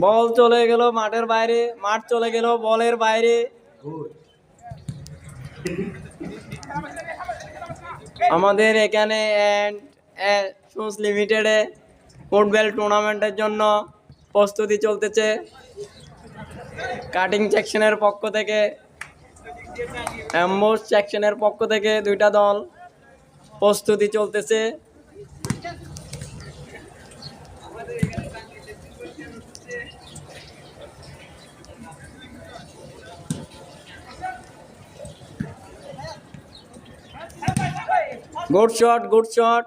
বল চলে গেল মাঠের বাইরে, মাঠ চলে গেল বলের বাইরে। আমাদের এখানে শুজ লিমিটেডে ফুটবল টুর্নামেন্টের জন্য প্রস্তুতি চলতেছে। কাটিং সেকশনের পক্ষ থেকে, এমবোস সেকশনের পক্ষ থেকে দুইটা দল প্রস্তুতি চলতেছে। Good shot, good shot.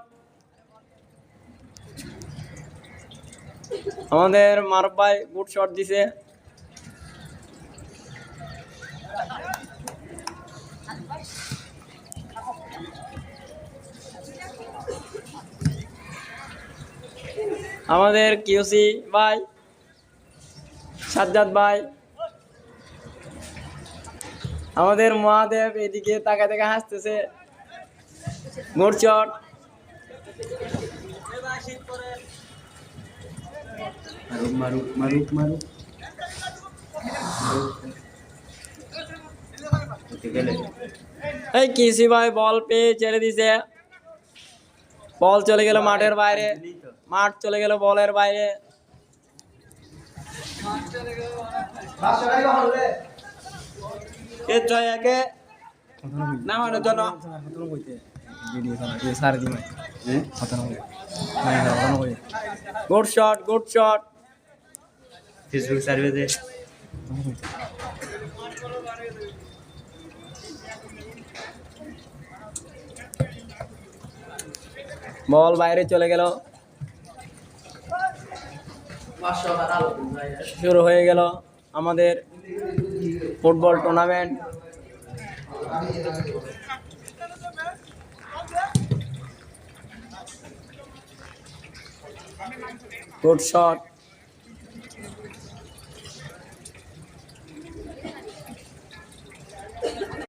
আমাদের মারুফ ভাই গুড শট দিছে। আমাদের কিউসি ভাই, সাজ্জাদ ভাই, আমাদের মহাদেব এদিকে তাকা তাকা হাসতেছে। Good shot. এই কিউসি ভাই বল পেয়ে ছেড়ে দিছে। বল চলে গেল মাঠের বাইরে, মাঠ চলে গেল বলের বাইরে। Good shot, good shot. Facebook সার্ভেতে বল বাইরে চলে গেল। শুরু হয়ে গেল আমাদের ফুটবল টুর্নামেন্ট। Good shot.